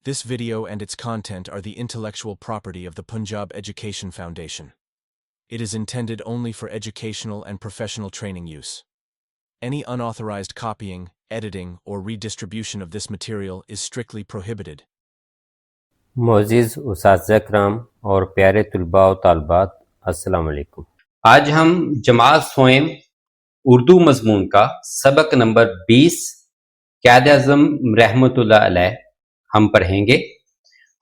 This video and its content are the intellectual property of the Punjab Education Foundation. It is intended only for educational and professional training use. Any unauthorized copying, editing, or redistribution of this material is strictly prohibited. معزز اساتذہ کرام اور پیارے طلباء و طالبات، السلام علیکم۔ آج ہم جماعت سوئم اردو مضمون کا سبق نمبر 20 قائد اعظم رحمۃ اللہ علیہ ہم پڑھیں گے۔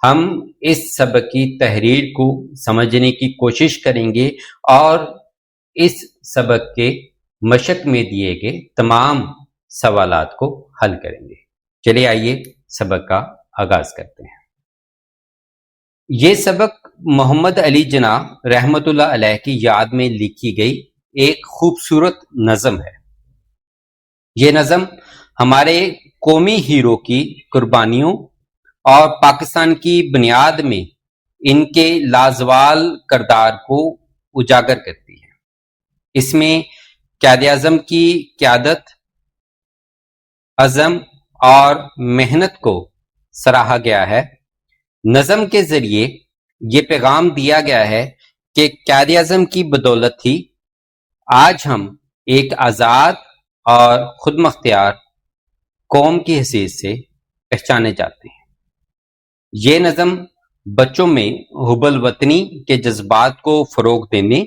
ہم اس سبق کی تحریر کو سمجھنے کی کوشش کریں گے اور اس سبق کے مشق میں دیے گئے تمام سوالات کو حل کریں گے۔ چلیے آئیے سبق کا آغاز کرتے ہیں۔ یہ سبق محمد علی جناح رحمۃ اللہ علیہ کی یاد میں لکھی گئی ایک خوبصورت نظم ہے۔ یہ نظم ہمارے قومی ہیرو کی قربانیوں اور پاکستان کی بنیاد میں ان کے لازوال کردار کو اجاگر کرتی ہے۔ اس میں قائد اعظم کی قیادت، عزم اور محنت کو سراہا گیا ہے۔ نظم کے ذریعے یہ پیغام دیا گیا ہے کہ قائد اعظم کی بدولت ہی آج ہم ایک آزاد اور خود مختار قوم کی حیثیت سے پہچانے جاتے ہیں۔ یہ نظم بچوں میں حب الوطنی کے جذبات کو فروغ دینے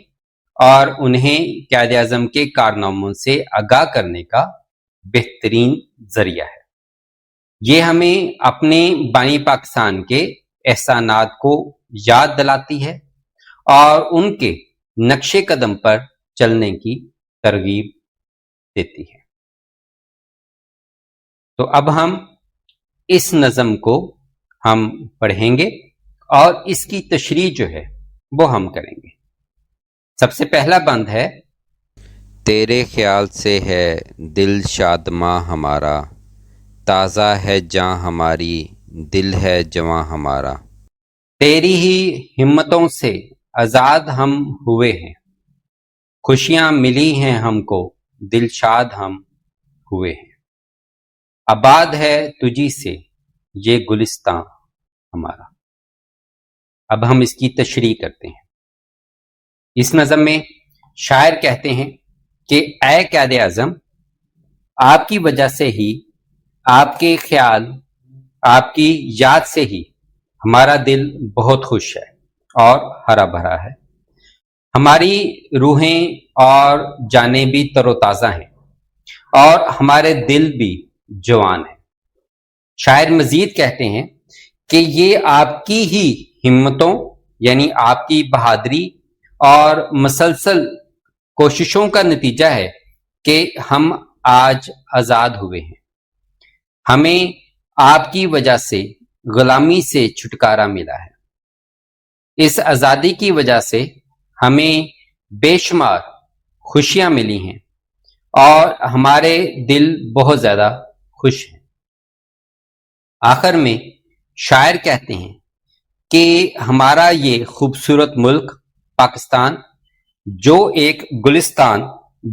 اور انہیں قائد اعظم کے کارناموں سے آگاہ کرنے کا بہترین ذریعہ ہے۔ یہ ہمیں اپنے بانی پاکستان کے احسانات کو یاد دلاتی ہے اور ان کے نقش قدم پر چلنے کی ترغیب دیتی ہے۔ تو اب ہم اس نظم کو ہم پڑھیں گے اور اس کی تشریح جو ہے وہ ہم کریں گے۔ سب سے پہلا بند ہے، تیرے خیال سے ہے دل شادماں ہمارا، تازہ ہے جاں ہماری دل ہے جواں ہمارا۔ تیری ہی ہمتوں سے آزاد ہم ہوئے ہیں، خوشیاں ملی ہیں ہم کو دل شاد ہم ہوئے ہیں۔ آباد ہے تجھی سے یہ گلستاں ہمارا۔ اب ہم اس کی تشریح کرتے ہیں۔ اس نظم میں شاعر کہتے ہیں کہ اے قائد اعظم، آپ کی وجہ سے ہی، آپ کے خیال، آپ کی یاد سے ہی ہمارا دل بہت خوش ہے اور ہرا بھرا ہے۔ ہماری روحیں اور جانیں بھی تر و تازہ ہیں اور ہمارے دل بھی جوان ہیں۔ شاعر مزید کہتے ہیں کہ یہ آپ کی ہی ہمتوں یعنی آپ کی بہادری اور مسلسل کوششوں کا نتیجہ ہے کہ ہم آج آزاد ہوئے ہیں۔ ہمیں آپ کی وجہ سے غلامی سے چھٹکارا ملا ہے۔ اس آزادی کی وجہ سے ہمیں بے شمار خوشیاں ملی ہیں اور ہمارے دل بہت زیادہ خوش ہیں۔ آخر میں شاعر کہتے ہیں کہ ہمارا یہ خوبصورت ملک پاکستان جو ایک گلستان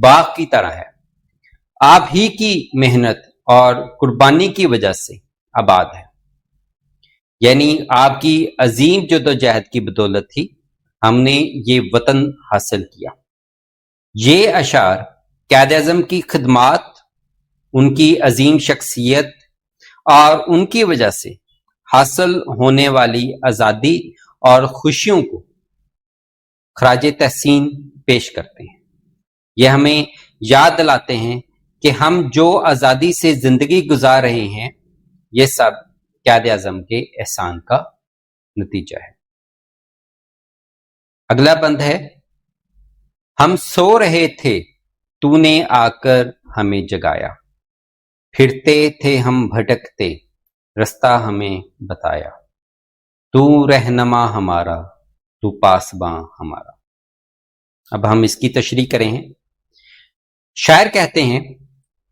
باغ کی طرح ہے، آپ ہی کی محنت اور قربانی کی وجہ سے آباد ہے۔ یعنی آپ کی عظیم جدوجہد کی بدولت ہی ہم نے یہ وطن حاصل کیا۔ یہ اشعار قائد اعظم کی خدمات، ان کی عظیم شخصیت اور ان کی وجہ سے حاصل ہونے والی آزادی اور خوشیوں کو خراج تحسین پیش کرتے ہیں۔ یہ ہمیں یاد دلاتے ہیں کہ ہم جو آزادی سے زندگی گزار رہے ہیں، یہ سب قائد اعظم کے احسان کا نتیجہ ہے۔ اگلا بند ہے، ہم سو رہے تھے تو نے آ کر ہمیں جگایا، پھرتے تھے ہم بھٹکتے رستہ ہمیں بتایا، تو رہنما ہمارا تو پاسباں ہمارا۔ اب ہم اس کی تشریح کریں ہیں۔ شاعر کہتے ہیں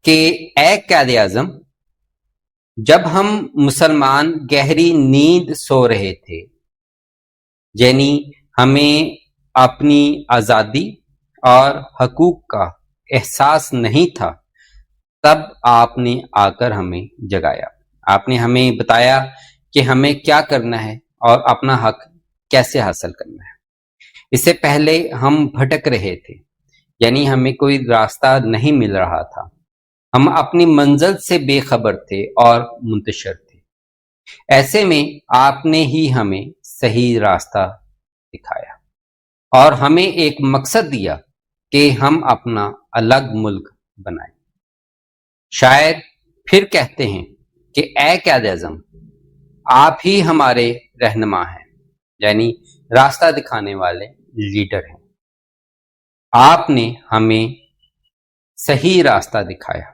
کہ اے قائد اعظم، جب ہم مسلمان گہری نیند سو رہے تھے، یعنی ہمیں اپنی آزادی اور حقوق کا احساس نہیں تھا، تب آپ نے آ کر ہمیں جگایا۔ آپ نے ہمیں بتایا کہ ہمیں کیا کرنا ہے اور اپنا حق کیسے حاصل کرنا ہے۔ اس سے پہلے ہم بھٹک رہے تھے، یعنی ہمیں کوئی راستہ نہیں مل رہا تھا، ہم اپنی منزل سے بے خبر تھے اور منتشر تھے۔ ایسے میں آپ نے ہی ہمیں صحیح راستہ دکھایا اور ہمیں ایک مقصد دیا کہ ہم اپنا الگ ملک بنائیں۔ شاعر پھر کہتے ہیں کہ اے قائد اعظم، آپ ہی ہمارے رہنما ہیں، یعنی راستہ دکھانے والے لیڈر ہیں۔ آپ نے ہمیں صحیح راستہ دکھایا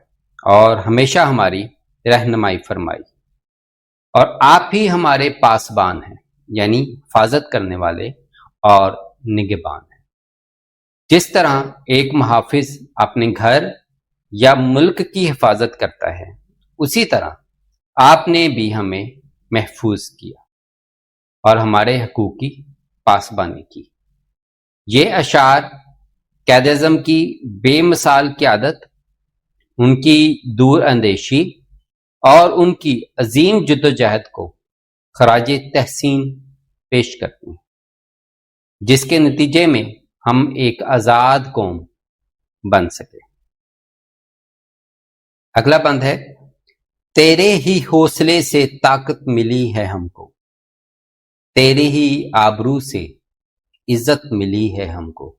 اور ہمیشہ ہماری رہنمائی فرمائی، اور آپ ہی ہمارے پاسبان ہیں، یعنی حفاظت کرنے والے اور نگہبان ہیں۔ جس طرح ایک محافظ اپنے گھر یا ملک کی حفاظت کرتا ہے، اسی طرح آپ نے بھی ہمیں محفوظ کیا اور ہمارے حقوق کی پاسبانی کی۔ یہ اشعار قائد اعظم کی بے مثال قیادت، ان کی دور اندیشی اور ان کی عظیم جدوجہد کو خراج تحسین پیش کرتے ہیں، جس کے نتیجے میں ہم ایک آزاد قوم بن سکے۔ اگلا بند ہے، تیرے ہی حوصلے سے طاقت ملی ہے ہم کو، تیرے ہی آبرو سے عزت ملی ہے ہم کو،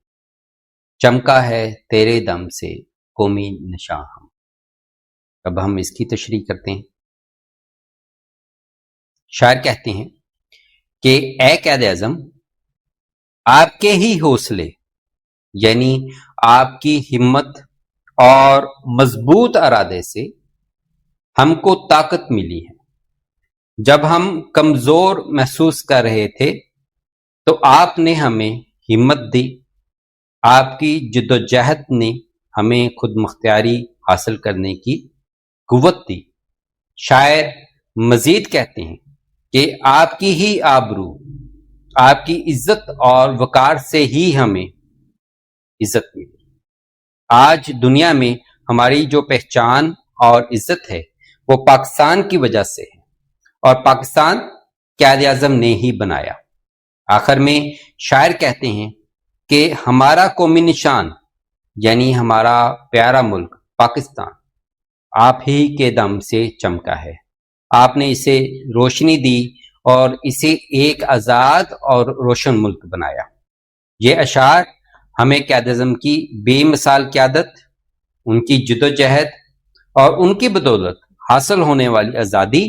چمکا ہے تیرے دم سے قومی نشاں ہم۔ اب ہم اس کی تشریح کرتے ہیں۔ شاعر کہتے ہیں کہ اے قائد اعظم، آپ کے ہی حوصلے، یعنی آپ کی ہمت اور مضبوط ارادے سے ہم کو طاقت ملی ہے۔ جب ہم کمزور محسوس کر رہے تھے تو آپ نے ہمیں ہمت دی، آپ کی جدوجہد نے ہمیں خود مختاری حاصل کرنے کی قوت دی۔ شاعر مزید کہتے ہیں کہ آپ کی ہی آبرو، آپ کی عزت اور وقار سے ہی ہمیں عزت ملی۔ آج دنیا میں ہماری جو پہچان اور عزت ہے وہ پاکستان کی وجہ سے ہے، اور پاکستان قائد اعظم نے ہی بنایا۔ آخر میں شاعر کہتے ہیں کہ ہمارا قومی نشان، یعنی ہمارا پیارا ملک پاکستان، آپ ہی کے دم سے چمکا ہے۔ آپ نے اسے روشنی دی اور اسے ایک آزاد اور روشن ملک بنایا۔ یہ اشعار ہمیں قائد اعظم کی بے مثال قیادت، ان کی جدوجہد اور ان کی بدولت حاصل ہونے والی آزادی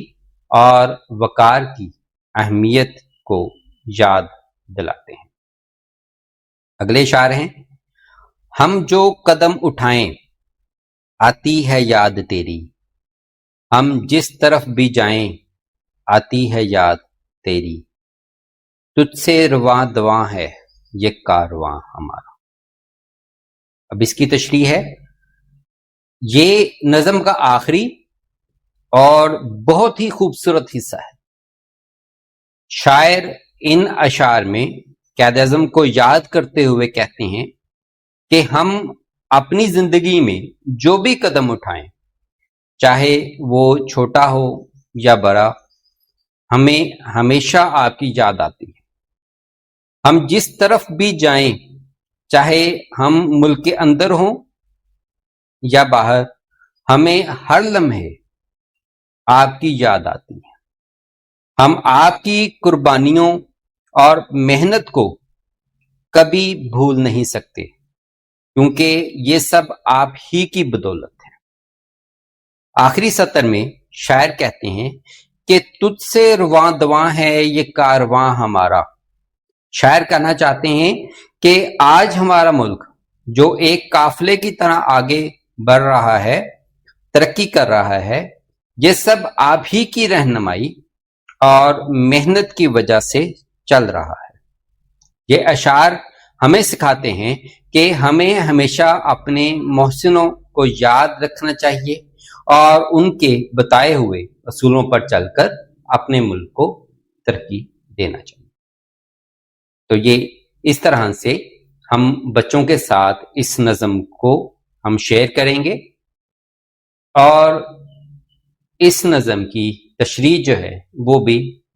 اور وقار کی اہمیت کو یاد دلاتے ہیں۔ اگلے اشعار ہیں، ہم جو قدم اٹھائیں آتی ہے یاد تیری، ہم جس طرف بھی جائیں آتی ہے یاد تیری، تجھ سے رواں دواں ہے یہ کارواں ہمارا۔ اب اس کی تشریح ہے، یہ نظم کا آخری اور بہت ہی خوبصورت حصہ ہے۔ شاعر ان اشعار میں قائد اعظم کو یاد کرتے ہوئے کہتے ہیں کہ ہم اپنی زندگی میں جو بھی قدم اٹھائیں، چاہے وہ چھوٹا ہو یا بڑا، ہمیں ہمیشہ آپ کی یاد آتی ہے۔ ہم جس طرف بھی جائیں، چاہے ہم ملک کے اندر ہوں یا باہر، ہمیں ہر لمحے آپ کی یاد آتی ہے۔ ہم آپ کی قربانیوں اور محنت کو کبھی بھول نہیں سکتے، کیونکہ یہ سب آپ ہی کی بدولت ہے۔ آخری سطر میں شاعر کہتے ہیں کہ تجھ سے رواں دواں ہے یہ کارواں ہمارا۔ شاعر کہنا چاہتے ہیں کہ آج ہمارا ملک جو ایک قافلے کی طرح آگے بڑھ رہا ہے، ترقی کر رہا ہے، یہ سب آپ ہی کی رہنمائی اور محنت کی وجہ سے چل رہا ہے۔ یہ اشعار ہمیں سکھاتے ہیں کہ ہمیں ہمیشہ اپنے محسنوں کو یاد رکھنا چاہیے اور ان کے بتائے ہوئے اصولوں پر چل کر اپنے ملک کو ترقی دینا چاہیے۔ تو یہ اس طرح سے ہم بچوں کے ساتھ اس نظم کو ہم شیئر کریں گے، اور اس نظم کی تشریح جو ہے وہ بھی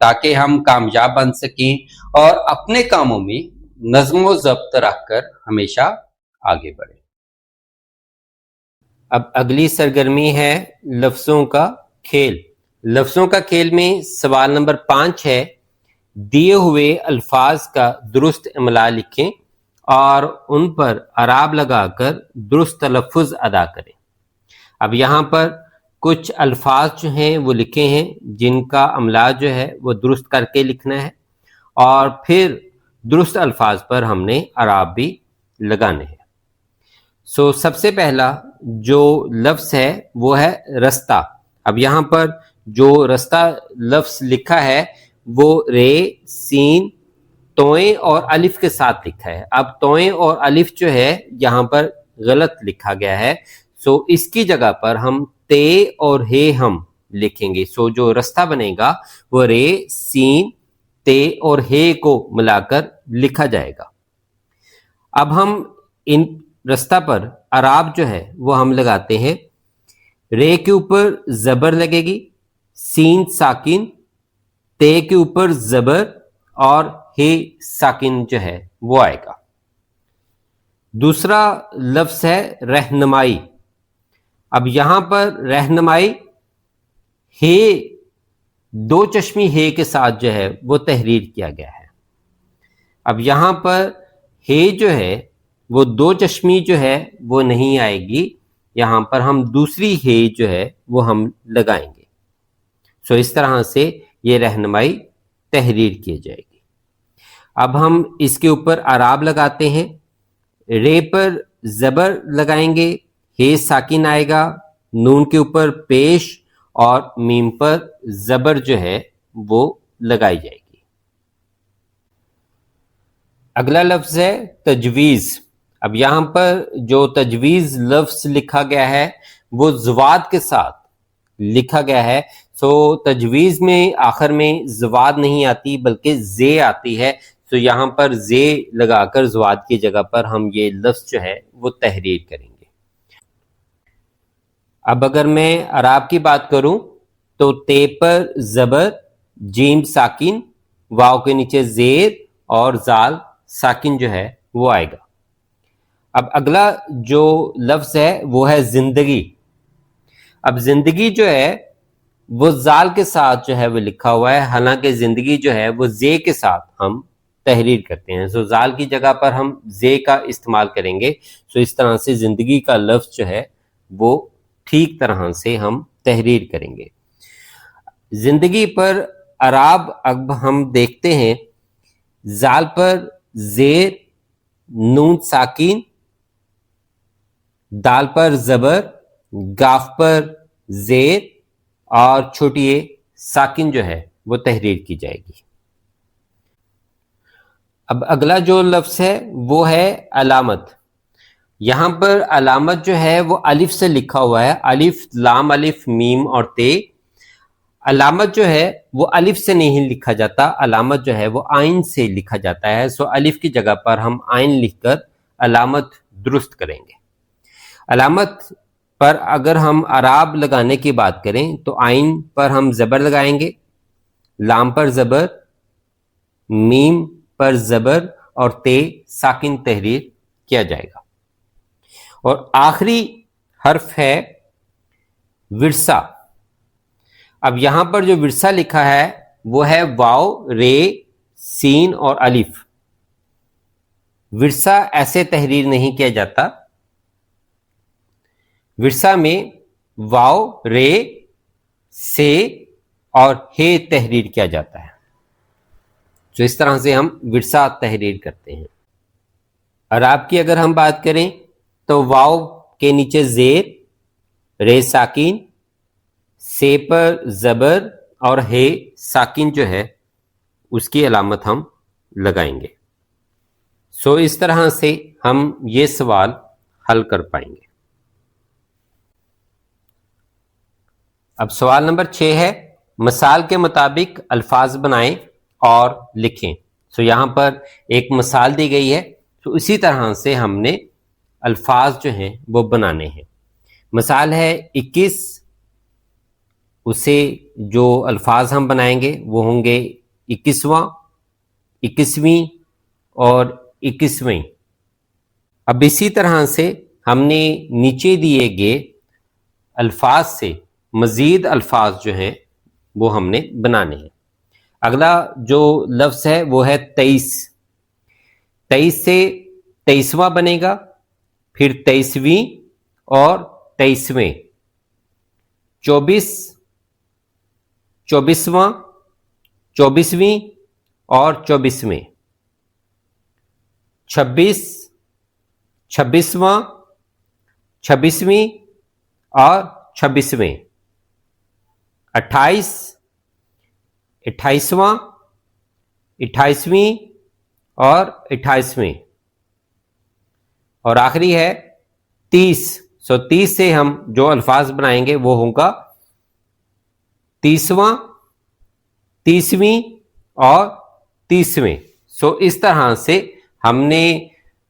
تاکہ ہم کامیاب بن سکیں اور اپنے کاموں میں نظم و ضبط رکھ کر ہمیشہ آگے بڑھیں۔ اب اگلی سرگرمی ہے لفظوں کا کھیل۔ لفظوں کا کھیل میں سوال نمبر 5 ہے، دیے ہوئے الفاظ کا درست املا لکھیں اور ان پر اعراب لگا کر درست تلفظ ادا کریں۔ اب یہاں پر کچھ الفاظ جو ہیں وہ لکھے ہیں جن کا املا جو ہے وہ درست کر کے لکھنا ہے، اور پھر درست الفاظ پر ہم نے اعراب بھی لگانے ہیں۔ سب سے پہلا جو لفظ ہے وہ ہے رستہ۔ اب یہاں پر جو رستہ لفظ لکھا ہے وہ رے، سین، توئیں اور الف کے ساتھ لکھا ہے۔ اب توئیں اور الف جو ہے یہاں پر غلط لکھا گیا ہے، اس کی جگہ پر ہم تے اور ہے ہم لکھیں گے۔ جو رستہ بنے گا وہ رے، سین، تے اور ہے کو ملا کر لکھا جائے گا۔ اب ہم ان رستہ پر اعراب جو ہے وہ ہم لگاتے ہیں۔ رے کے اوپر زبر لگے گی، سین ساکن، تے کے اوپر زبر اور ہے ساکن جو ہے وہ آئے گا۔ دوسرا لفظ ہے رہنمائی۔ اب یہاں پر رہنمائی ہے دو چشمی ہے کے ساتھ جو ہے وہ تحریر کیا گیا ہے۔ اب یہاں پر ہے جو ہے وہ دو چشمی جو ہے وہ نہیں آئے گی، یہاں پر ہم دوسری ہے جو ہے وہ ہم لگائیں گے۔ اس طرح سے یہ رہنمائی تحریر کی جائے گی۔ اب ہم اس کے اوپر اعراب لگاتے ہیں۔ رے پر زبر لگائیں گے، ہے ساکن آئے گا، نون کے اوپر پیش اور میم پر زبر جو ہے وہ لگائی جائے گی۔ اگلا لفظ ہے تجویز۔ اب یہاں پر جو تجویز لفظ لکھا گیا ہے وہ زواد کے ساتھ لکھا گیا ہے۔ تجویز میں آخر میں زواد نہیں آتی بلکہ زے آتی ہے، یہاں پر زے لگا کر زواد کی جگہ پر ہم یہ لفظ جو ہے وہ تحریر کریں گے۔ اب اگر میں اعراب کی بات کروں تو تے پر زبر، جیم ساکن، واو کے نیچے زیر اور زال ساکن جو ہے وہ آئے گا۔ اب اگلا جو لفظ ہے وہ ہے زندگی۔ اب زندگی جو ہے وہ زال کے ساتھ جو ہے وہ لکھا ہوا ہے، حالانکہ زندگی جو ہے وہ زے کے ساتھ ہم تحریر کرتے ہیں۔ زال کی جگہ پر ہم زے کا استعمال کریں گے۔ اس طرح سے زندگی کا لفظ جو ہے وہ ٹھیک طرح سے ہم تحریر کریں گے۔ زندگی پر اعراب اب ہم دیکھتے ہیں۔ زال پر زیر، نون ساکین، دال پر زبر، گاف پر زیر اور چھوٹی اے ساکن جو ہے وہ تحریر کی جائے گی۔ اب اگلا جو لفظ ہے وہ ہے علامت۔ یہاں پر علامت جو ہے وہ الف سے لکھا ہوا ہے، الف، لام الف، میم اور تے۔ علامت جو ہے وہ الف سے نہیں لکھا جاتا، علامت جو ہے وہ آئین سے لکھا جاتا ہے۔ الف کی جگہ پر ہم آئین لکھ کر علامت درست کریں گے۔ علامت پر اگر ہم اعراب لگانے کی بات کریں تو آئین پر ہم زبر لگائیں گے، لام پر زبر، میم پر زبر اور تے ساکن تحریر کیا جائے گا۔ اور آخری حرف ہے ورثہ۔ اب یہاں پر جو ورثہ لکھا ہے وہ ہے واو، رے، سین اور الف۔ ورثہ ایسے تحریر نہیں کیا جاتا، ورثہ میں واو، رے، سے اور ہے تحریر کیا جاتا ہے۔ اس طرح سے ہم ورثہ تحریر کرتے ہیں۔ اعراب کی اگر ہم بات کریں تو واو کے نیچے زیر، رے ساکین، سے پر زبر اور ہے ساکن جو ہے اس کی علامت ہم لگائیں گے۔ اس طرح سے ہم یہ سوال حل کر پائیں گے۔ اب سوال نمبر 6 ہے، مثال کے مطابق الفاظ بنائیں اور لکھیں۔ یہاں پر ایک مثال دی گئی ہے، تو اسی طرح سے ہم نے الفاظ جو ہیں وہ بنانے ہیں۔ مثال ہے 21 اسے جو الفاظ ہم بنائیں گے وہ ہوں گے 21واں، 21ویں اور 21ویں۔ اب اسی طرح سے ہم نے نیچے دیے گئے الفاظ سے مزید الفاظ جو ہیں وہ ہم نے بنانے ہیں۔ اگلا جو لفظ ہے وہ ہے 23۔ 23 سے 23واں بنے گا، پھر 23ویں اور 23ویں، 24، 24واں، 24ویں اور 24ویں، 26، 26واں، 26ویں اور 26ویں، 28، 28واں، 28ویں اور 28ویں، اور آخری ہے 30۔ 30 سے ہم جو الفاظ بنائیں گے وہ ہوگا 30واں، 30ویں اور 30ویں۔ اس طرح سے ہم نے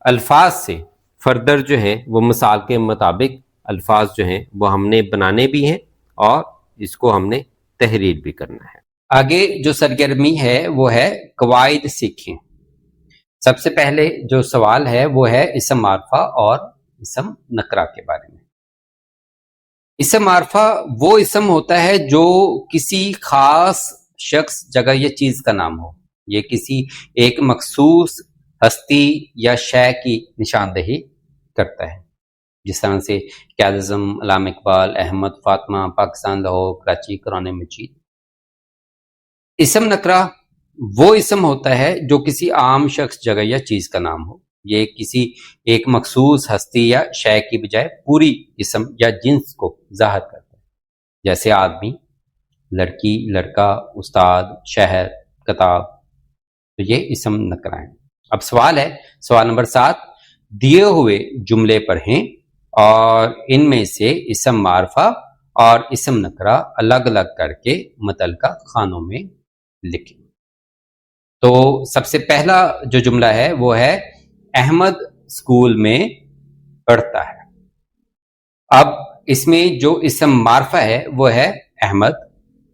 الفاظ سے فردر جو ہیں وہ مثال کے مطابق الفاظ جو ہیں وہ ہم نے بنانے بھی ہیں اور اس کو ہم نے تحریر بھی کرنا ہے۔ آگے جو سرگرمی ہے وہ ہے قواعد سیکھیں۔ سب سے پہلے جو سوال ہے وہ ہے اسم معرفہ اور اسم نکرہ کے بارے میں۔ اسم معرفہ وہ اسم ہوتا ہے جو کسی خاص شخص، جگہ یا چیز کا نام ہو۔ یہ کسی ایک مخصوص ہستی یا شے کی نشاندہی کرتا ہے، جس طرح سے قائد اعظم، علامہ اقبال، احمد، فاطمہ، پاکستان، لاہور، کراچی، قرآن مجید۔ اسم نکرہ وہ اسم ہوتا ہے جو کسی عام شخص، جگہ یا چیز کا نام ہو۔ یہ کسی ایک مخصوص ہستی یا شے کی بجائے پوری اسم یا جنس کو ظاہر کرتا ہے، جیسے آدمی، لڑکی، لڑکا، استاد، شہر، کتاب۔ تو یہ اسم نکرہ ہیں۔ اب سوال ہے، سوال نمبر 7، دیے ہوئے جملے پڑھیں اور ان میں سے اسم معرفہ اور اسم نکرہ الگ الگ کر کے متعلقہ خانوں میں لکھیں۔ تو سب سے پہلا جو جملہ ہے وہ ہے احمد اسکول میں پڑھتا ہے۔ اب اس میں جو اسم معرفہ ہے وہ ہے احمد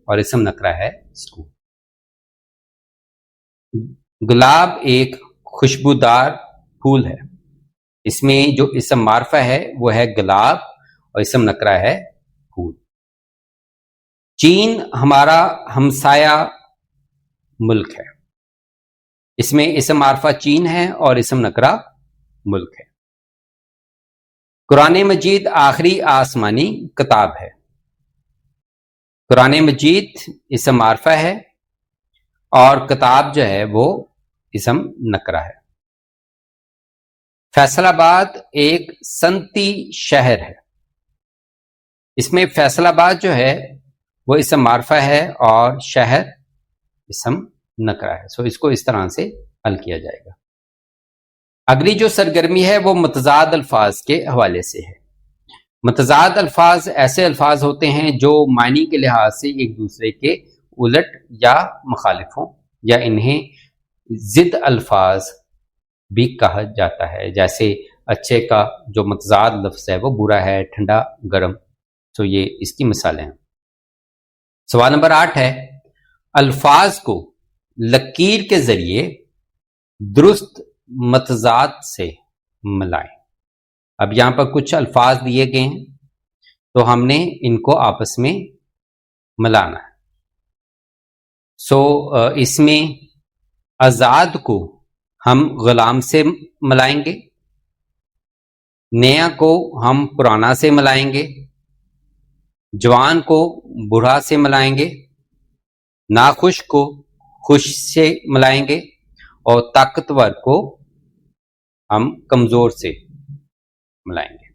اور اسم نکرہ ہے اسکول۔ گلاب ایک خوشبودار پھول ہے۔ اس میں جو اسم معرفہ ہے وہ ہے گلاب اور اسم نکرہ ہے پھول۔ چین ہمارا ہمسایہ ملک ہے۔ اس میں اسم معرفہ چین ہے اور اسم نکرہ ملک ہے۔ قرآن مجید آخری آسمانی کتاب ہے۔ قرآن مجید اسم معرفہ ہے اور کتاب جو ہے وہ اسم نکرہ ہے۔ فیصل آباد ایک صنعتی شہر ہے۔ اس میں فیصل آباد جو ہے وہ اسم معرفہ ہے اور شہر اسم نکرہ ہے۔ اس کو اس طرح سے حل کیا جائے گا۔ اگلی جو سرگرمی ہے وہ متضاد الفاظ کے حوالے سے ہے۔ متضاد الفاظ ایسے الفاظ ہوتے ہیں جو معنی کے لحاظ سے ایک دوسرے کے الٹ یا مخالف ہوں، یا انہیں ضد الفاظ بھی کہا جاتا ہے۔ جیسے اچھے کا جو متضاد لفظ ہے وہ برا ہے، ٹھنڈا گرم۔ یہ اس کی مثالیں ہیں۔ سوال نمبر 8 ہے، الفاظ کو لکیر کے ذریعے درست متضاد سے ملائیں۔ اب یہاں پر کچھ الفاظ دیے گئے ہیں تو ہم نے ان کو آپس میں ملانا ہے۔ اس میں آزاد کو ہم غلام سے ملائیں گے، نیا کو ہم پرانا سے ملائیں گے، جوان کو بوڑھا سے ملائیں گے، ناخوش کو خوش سے ملائیں گے، اور طاقتور کو ہم کمزور سے ملائیں گے۔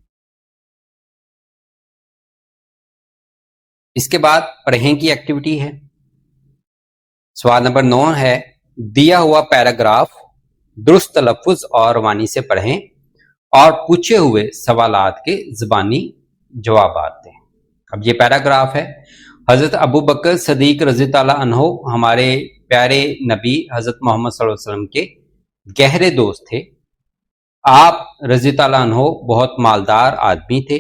اس کے بعد پڑھیں کی ایکٹیویٹی ہے۔ سوال نمبر 9 ہے، دیا ہوا پیراگراف درست تلفظ اور روانی سے پڑھیں اور پوچھے ہوئے سوالات کے زبانی جوابات دیں۔ اب یہ پیراگراف ہے، حضرت ابو بکر صدیق رضی اللہ عنہ ہمارے پیارے نبی حضرت محمد صلی اللہ علیہ وسلم کے گہرے دوست تھے۔ آپ رضی اللہ عنہ بہت مالدار آدمی تھے۔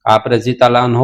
آپ رضی اللہ عنہ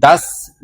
10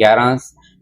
11